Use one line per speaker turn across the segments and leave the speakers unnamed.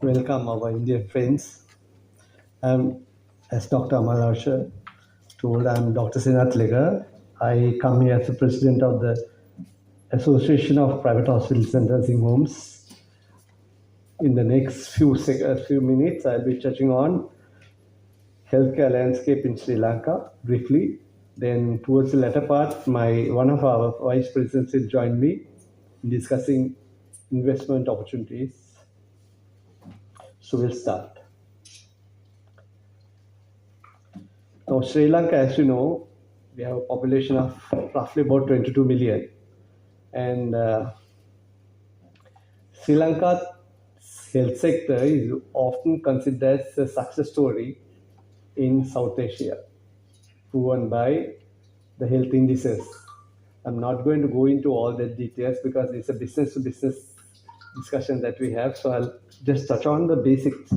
Welcome our Indian friends. As Dr. Amalasha told, I'm Dr. Sinath Lega. I come here as the president of the Association of Private Hospitals and Nursing Homes. In the next few minutes, I'll be touching on healthcare landscape in Sri Lanka briefly. Then towards the latter part, one of our vice presidents will join me in discussing investment opportunities. So we'll start. Now, Sri Lanka, as you know, we have a population of roughly about 22 million. And Sri Lanka's health sector is often considered as a success story in South Asia, proven by the health indices. I'm not going to go into all the details because it's a business to business discussion that we have. So I'll just touch on the basics.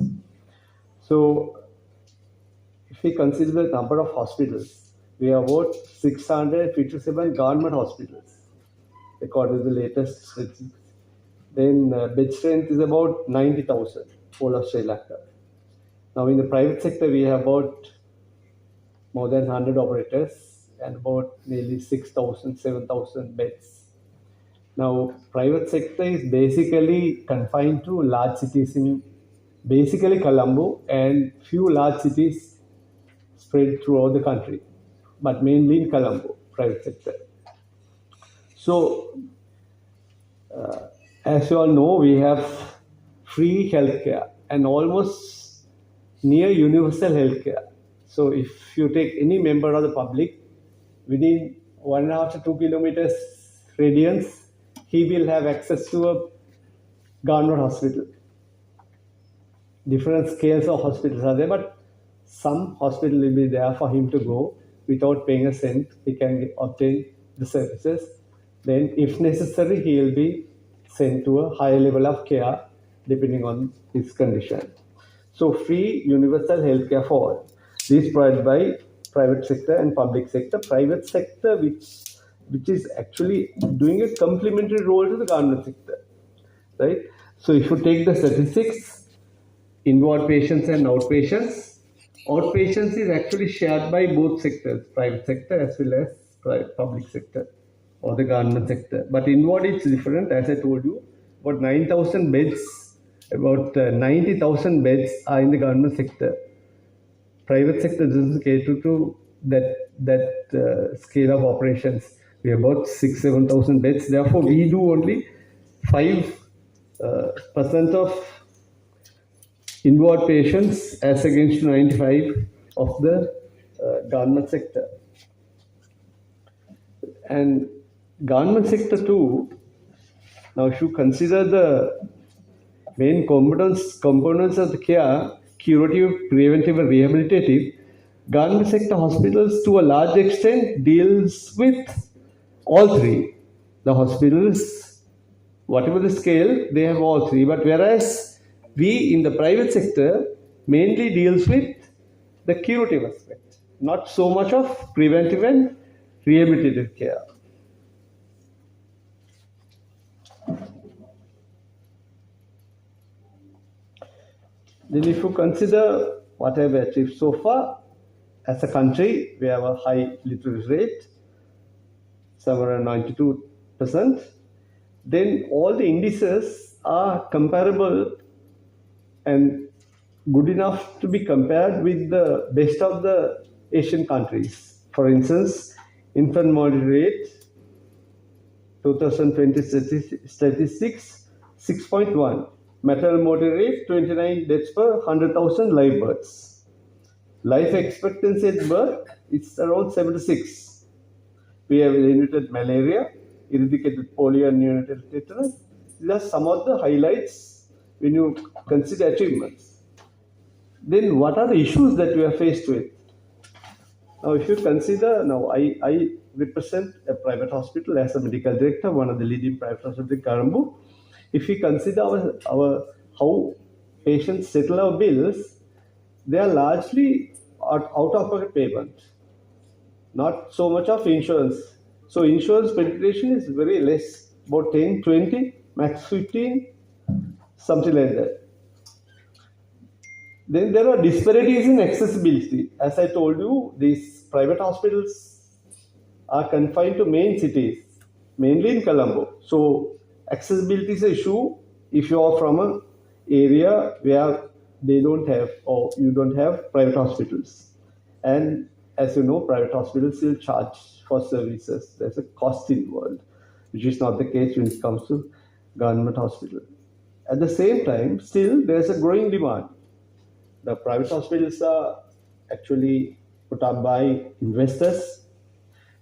So if we consider the number of hospitals, we have about 657 government hospitals, according to the latest statistics. Then bed strength is about 90,000, whole of Sri Lanka. Now in the private sector, we have about more than 100 operators and about nearly 6,000, 7,000 beds. Now, private sector is basically confined to large cities in basically Colombo and few large cities spread throughout the country, but mainly in Colombo, private sector. So, as you all know, we have free healthcare and almost near universal healthcare. So, if you take any member of the public within 1.5 to 2 kilometers radius, he will have access to a government hospital. Different scales of hospitals are there, but some hospital will be there for him to go without paying a cent. He can obtain the services. Then, if necessary, he will be sent to a higher level of care depending on his condition. So, free universal healthcare for all. This is provided by private sector and public sector. Private sector, which is actually doing a complementary role to the government sector, right? So, if you take the statistics, inward patients and outpatients, outpatients is actually shared by both sectors, private sector as well as public sector or the government sector. But inward it's different, as I told you, about 9,000 beds, about 90,000 beds are in the government sector. Private sector doesn't cater to that scale of operations. We have about 7,000 beds. Therefore, we do only 5% of inward patients as against 95 of the government sector. And government sector too, now if you consider the main components of the care, curative, preventive and rehabilitative, government sector hospitals to a large extent deals with all three. The hospitals, whatever the scale, they have all three. But whereas we in the private sector mainly deals with the curative aspect, not so much of preventive and rehabilitative care. Then if you consider what I have achieved so far, as a country, we have a high literacy rate, somewhere around 92%. Then all the indices are comparable and good enough to be compared with the best of the Asian countries. For instance, infant mortality rate, 2020 statistics, 6.1. Maternal mortality rate, 29 deaths per 100,000 live births. Life expectancy at birth, it's around 76. We have eliminated malaria, eradicated polio and neonatal tetanus. These are some of the highlights when you consider achievements. Then what are the issues that we are faced with? Now, if you consider, now I represent a private hospital as a medical director, one of the leading private hospitals in Colombo. If we consider our how patients settle our bills, they are largely out-of-pocket payment, not so much of insurance. So insurance penetration is very less, about 10, 20, max 15, something like that. Then there are disparities in accessibility. As I told you, these private hospitals are confined to main cities, mainly in Colombo. So accessibility is an issue if you are from a area where they don't have or you don't have private hospitals. And as you know, private hospitals will charge for services. There's a cost involved, which is not the case when it comes to government hospital. At the same time, still there's a growing demand. The private hospitals are actually put up by investors.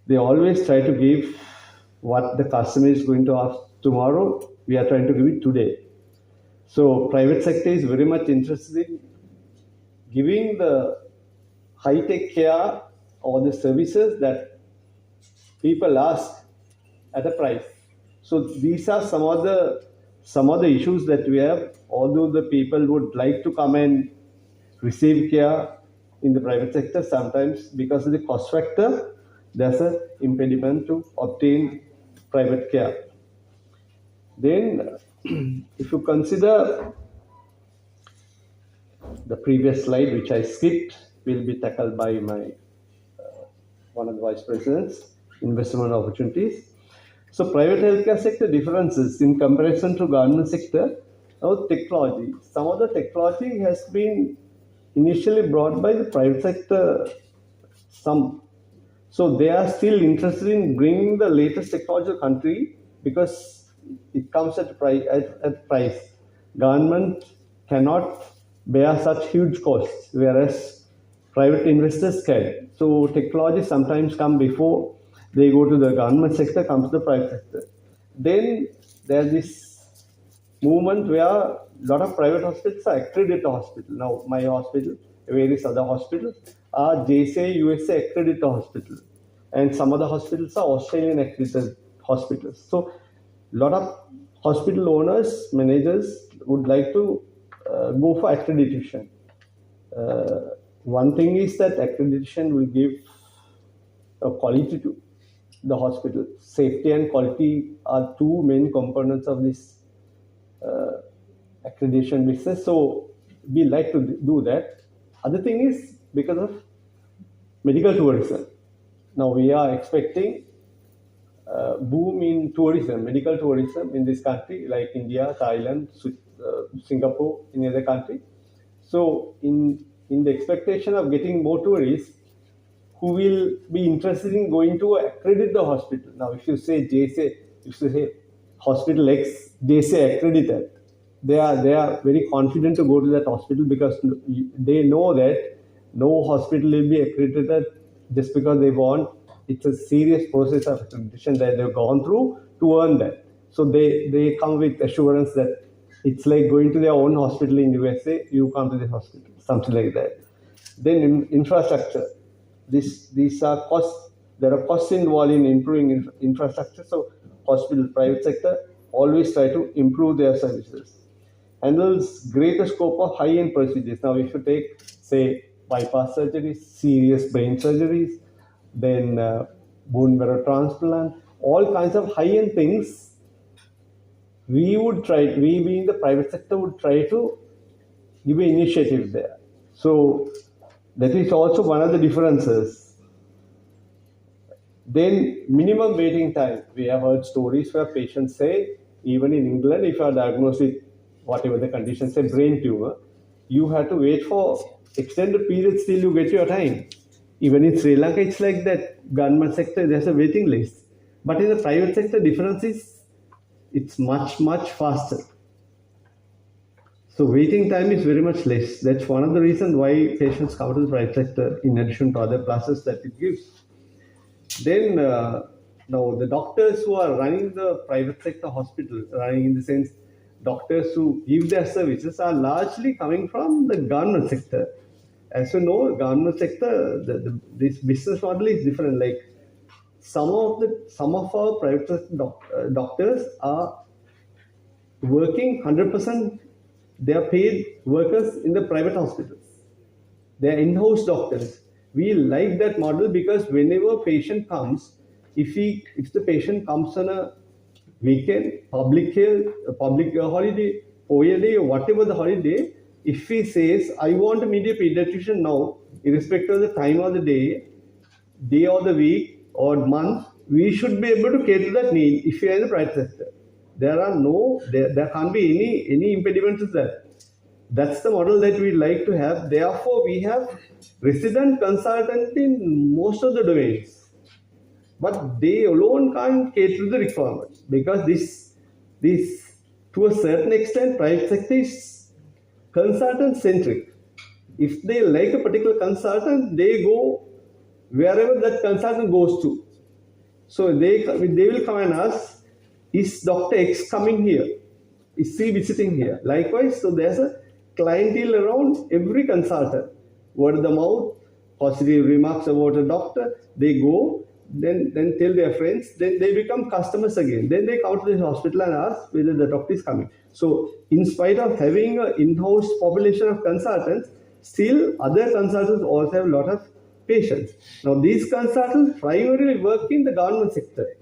They always try to give what the customer is going to ask tomorrow. We are trying to give it today. So private sector is very much interested in giving the high-tech care or the services that people ask at a price. So these are some of the issues that we have. Although the people would like to come and receive care in the private sector, sometimes because of the cost factor, there's an impediment to obtain private care. Then, if you consider the previous slide, which I skipped, will be tackled by my one of the vice presidents, investment opportunities. So private healthcare sector differences in comparison to government sector. Now technology. Some of the technology has been initially brought by the private sector. Some, so they are still interested in bringing the latest technology to the country because it comes at price. At price. Government cannot bear such huge costs, whereas private investors can. So technology sometimes come before they go to the government sector, comes to the private sector. Then there's this movement where a lot of private hospitals are accredited hospital. Now my hospital, various other hospitals are JCA, USA accredited hospital, and some other hospitals are Australian accredited hospitals. So a lot of hospital owners, managers would like to go for accreditation. One thing is that accreditation will give a quality to the hospital. Safety and quality are two main components of this accreditation business. So we like to do that. Other thing is because of medical tourism. Now we are expecting boom in tourism, medical tourism in this country, like India, Thailand, Singapore, any other country. So in the expectation of getting more tourists, who will be interested in going to accredit the hospital. Now, if you say JSA, if you say hospital X, JSA accredited, they are very confident to go to that hospital because they know that no hospital will be accredited just because they want. It's a serious process of accreditation that they've gone through to earn that. So they come with assurance that it's like going to their own hospital in USA, you come to the hospital, something like that. Then infrastructure. These are costs. There are costs involved in improving infrastructure. So hospital, private sector always try to improve their services. Handles greater scope of high-end procedures. Now, if you take, say, bypass surgeries, serious brain surgeries, then bone marrow transplant, all kinds of high-end things, we being the private sector, would try to give an initiative there. So that is also one of the differences. Then minimum waiting time. We have heard stories where patients say, even in England, if you are diagnosed with whatever the condition, say brain tumor, you have to wait for extended periods till you get your time. Even in Sri Lanka, it's like that. Government sector, there's a waiting list. But in the private sector, difference is it's much, much faster. So waiting time is very much less. That's one of the reasons why patients come to the private sector in addition to other pluses that it gives. Then now the doctors who are running the private sector hospital, running in the sense doctors who give their services are largely coming from the government sector. As you know, government sector, this business model is different. Like some of our private doctors are working 100%. They are paid workers in the private hospitals. They are in-house doctors. We like that model because whenever a patient comes, if the patient comes on a weekend, public holiday, OA day, or whatever the holiday, if he says, I want to meet a pediatrician now, irrespective of the time of the day of the week or month, we should be able to cater that need if you are in the private sector. There can't be any impediment to that. That's the model that we like to have. Therefore, we have resident consultant in most of the domains, but they alone can't cater to the requirements because this to a certain extent, private sector is consultant centric. If they like a particular consultant, they go wherever that consultant goes to. So they will come and ask, is Dr. X coming here? Is he visiting here? Likewise, so there's a clientele around every consultant. Word of the mouth, positive remarks about a doctor, they go, then tell their friends, then they become customers again. Then they come to the hospital and ask whether the doctor is coming. So in spite of having an in-house population of consultants, still other consultants also have a lot of patients. Now these consultants primarily work in the government sector.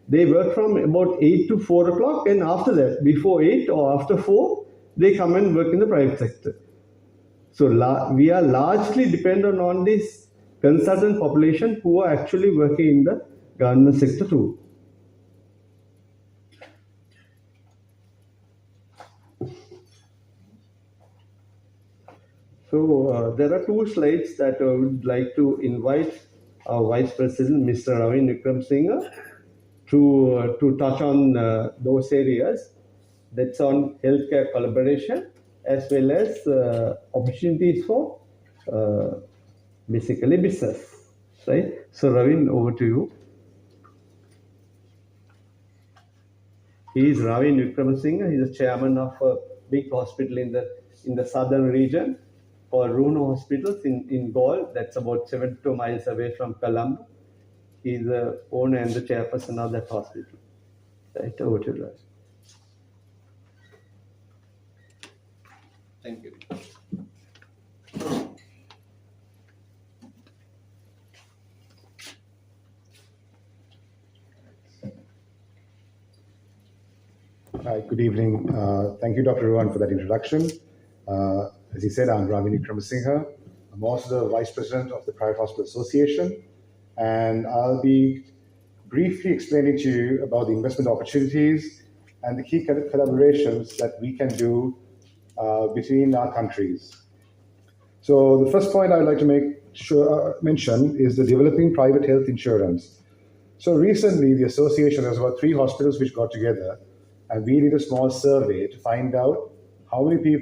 They work from about 8 to 4 o'clock, and after that, before 8 or after 4, they come and work in the private sector. So we are largely dependent on this consultant population who are actually working in the government sector too. So there are two slides that I would like to invite our Vice President, Mr. Ravin Wickramasinghe, to touch on those areas. That's on healthcare collaboration as well as opportunities for basically business, right? So Ravin, over to you. He is Ravin Wickramasinghe. He is the chairman of a big hospital in the southern region called Runo Hospitals in Galle. That's about 72 miles away from Colombo. He is the owner and the chairperson of that hospital. Right, over to you.
Thank you.
Hi, good evening. Thank you, Dr. Rohan, for that introduction. As he said, I'm Ravin Wickramasinghe. I'm also the Vice President of the Private Hospital Association, and I'll be briefly explaining to you about the investment opportunities and the key collaborations that we can do between our countries. So the first point I'd like to mention is the developing private health insurance. So recently, the association has about 3 hospitals which got together, and we did a small survey to find out how many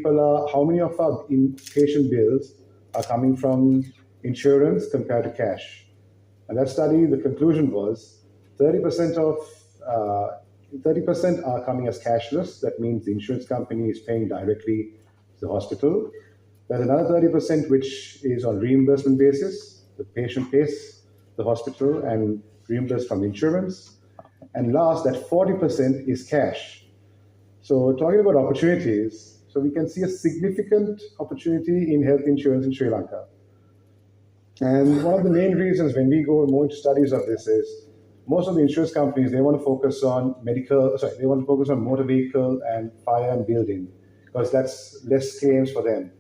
of our inpatient bills are coming from insurance compared to cash. And that study, the conclusion was 30% are coming as cashless. That means the insurance company is paying directly to the hospital. There's another 30% which is on reimbursement basis. The patient pays the hospital and reimbursed from insurance. And last, that 40% is cash. So talking about opportunities, so we can see a significant opportunity in health insurance in Sri Lanka. And one of the main reasons when we go more into studies of this is most of the insurance companies, they want to focus on motor vehicle and fire and building because that's less claims for them.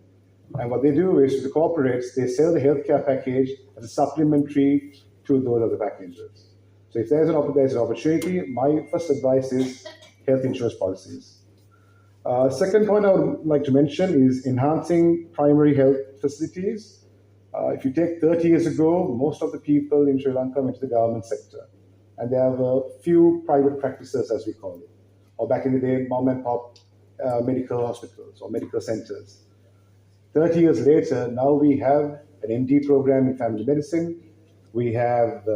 And what they do is, to the corporates, they sell the healthcare package as a supplementary to those other packages. So if there's an opportunity, my first advice is health insurance policies. Second point I would like to mention is enhancing primary health facilities. If you take 30 years ago, most of the people in Sri Lanka went to the government sector. And there have a few private practices, as we call it. Or back in the day, mom and pop medical hospitals or medical centers. 30 years later, now we have an MD program in family medicine. We have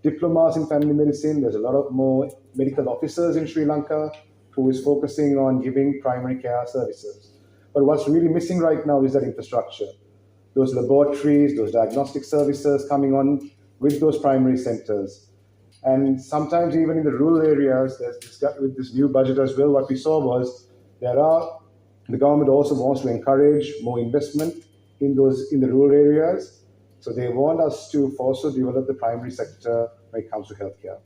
diplomas in family medicine. There's a lot of more medical officers in Sri Lanka who is focusing on giving primary care services. But what's really missing right now is that infrastructure. Those laboratories, those diagnostic services coming on with those primary centers. And sometimes even in the rural areas, with this new budget as well, what we saw was the government also wants to encourage more investment in the rural areas. So they want us to also develop the primary sector when it comes to healthcare.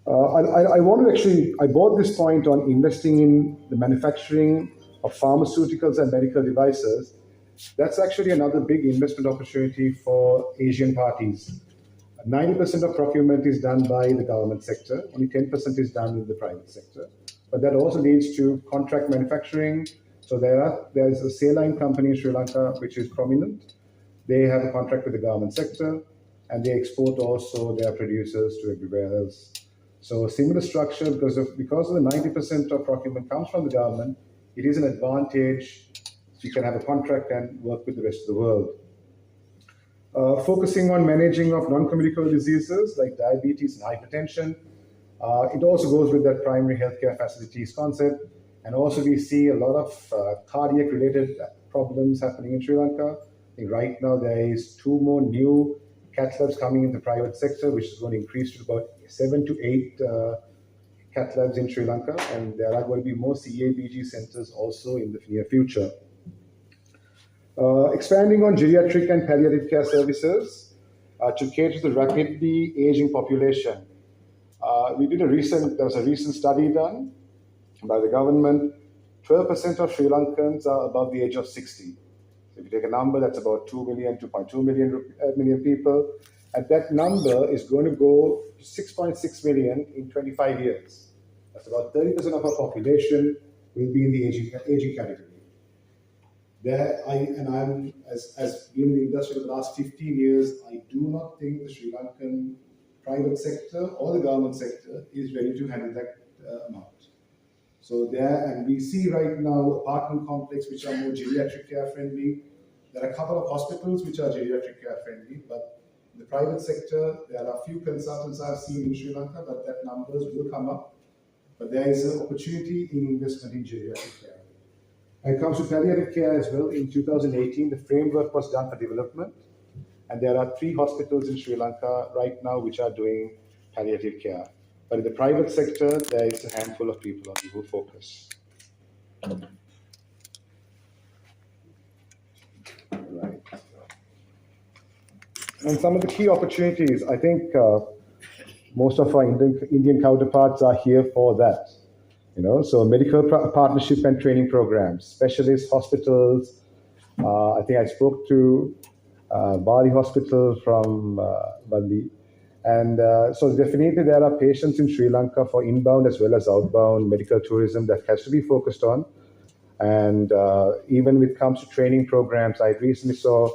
I bought this point on investing in the manufacturing of pharmaceuticals and medical devices, that's actually another big investment opportunity for Asian parties. 90% of procurement is done by the government sector, only 10% is done in the private sector. But that also leads to contract manufacturing. So there's a saline company in Sri Lanka which is prominent. They have a contract with the government sector, and they export also their producers to everywhere else. So a similar structure, because of the 90% of procurement comes from the government, it is an advantage. So you can have a contract and work with the rest of the world. Focusing on managing of non-communicable diseases like diabetes and hypertension. It also goes with that primary healthcare facilities concept. And also we see a lot of cardiac related problems happening in Sri Lanka. I think right now there is 2 more new cath labs coming in the private sector, which is going to increase to about 7 to 8 cath labs in Sri Lanka. And there are going to be more CABG centers also in the near future. Expanding on geriatric and palliative care services to cater to the rapidly aging population. There was a recent study done by the government. 12% of Sri Lankans are above the age of 60. So if you take a number, that's about 2 million, 2.2 million people. And that number is going to go to 6.6 million in 25 years. That's about 30% of our population will be in the aging category. I'm as being in the industry for the last 15 years, I do not think the Sri Lankan private sector or the government sector is ready to handle that amount. So and we see right now apartment complexes which are more geriatric care friendly. There are a couple of hospitals which are geriatric care friendly, but in the private sector, there are a few consultants I've seen in Sri Lanka, but that numbers will come up. But there is an opportunity in investment in geriatric care. When it comes to palliative care as well, in 2018, the framework was done for development. And there are 3 hospitals in Sri Lanka right now which are doing palliative care. But in the private sector, there is a handful of people who focus. Right. And some of the key opportunities, I think most of our Indian counterparts are here for that. So medical partnership and training programs, specialist hospitals. I think I spoke to Bali Hospital from Bali. And so definitely there are patients in Sri Lanka for inbound as well as outbound medical tourism that has to be focused on. And even when it comes to training programs, I recently saw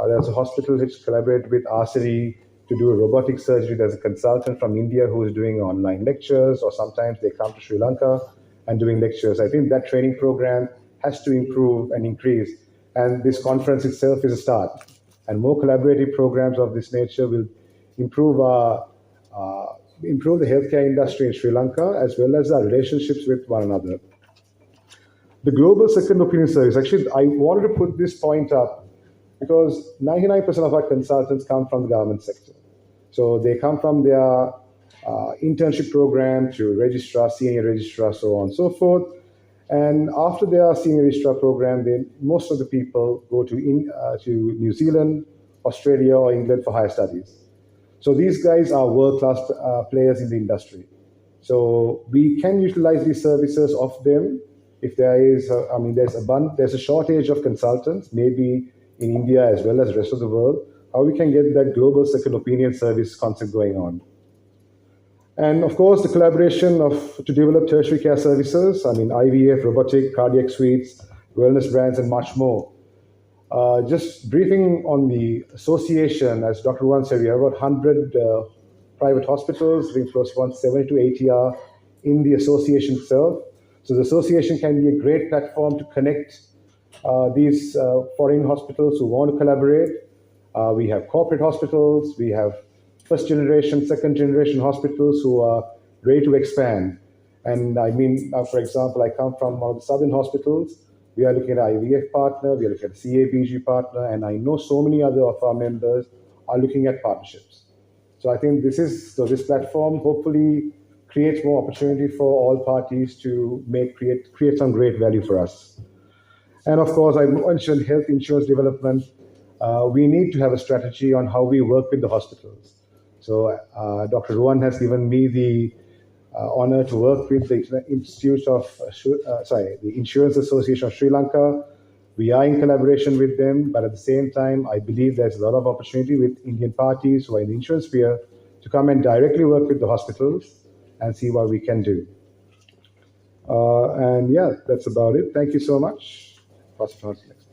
there's a hospital which collaborated with RCD to do a robotic surgery. There's a consultant from India who is doing online lectures, or sometimes they come to Sri Lanka and doing lectures. I think that training program has to improve and increase. And this conference itself is a start. And more collaborative programs of this nature will improve the healthcare industry in Sri Lanka, as well as our relationships with one another. The Global Second Opinion Service, actually, I wanted to put this point up because 99% of our consultants come from the government sector. So they come from their internship program to registrar, senior registrar, so on and so forth. And after their senior registrar program, most of the people go to New Zealand, Australia, or England for higher studies. So these guys are world-class players in the industry. So we can utilize these services of them if there is, there's a shortage of consultants, maybe in India as well as the rest of the world, how we can get that global second opinion service concept going on. And of course, the collaboration to develop tertiary care services, IVF, robotic, cardiac suites, wellness brands, and much more. Just briefing on the association, as Dr. Ruan said, we have about 100 private hospitals, being close to 170 to 80 are in the association itself. So the association can be a great platform to connect these foreign hospitals who want to collaborate. We have corporate hospitals, we have first generation, second generation hospitals who are ready to expand. And for example, I come from one of the southern hospitals. We are looking at an IVF partner, we are looking at a CABG partner, and I know so many other of our members are looking at partnerships. So I think this platform hopefully creates more opportunity for all parties to create some great value for us. And of course, I mentioned health insurance development. We need to have a strategy on how we work with the hospitals. So Dr. Ruan has given me the Honored to work with the Institute of, the Insurance Association of Sri Lanka. We are in collaboration with them, but at the same time, I believe there's a lot of opportunity with Indian parties who are in the insurance sphere to come and directly work with the hospitals and see what we can do. And yeah, that's about it. Thank you so much. Pass it on to the next.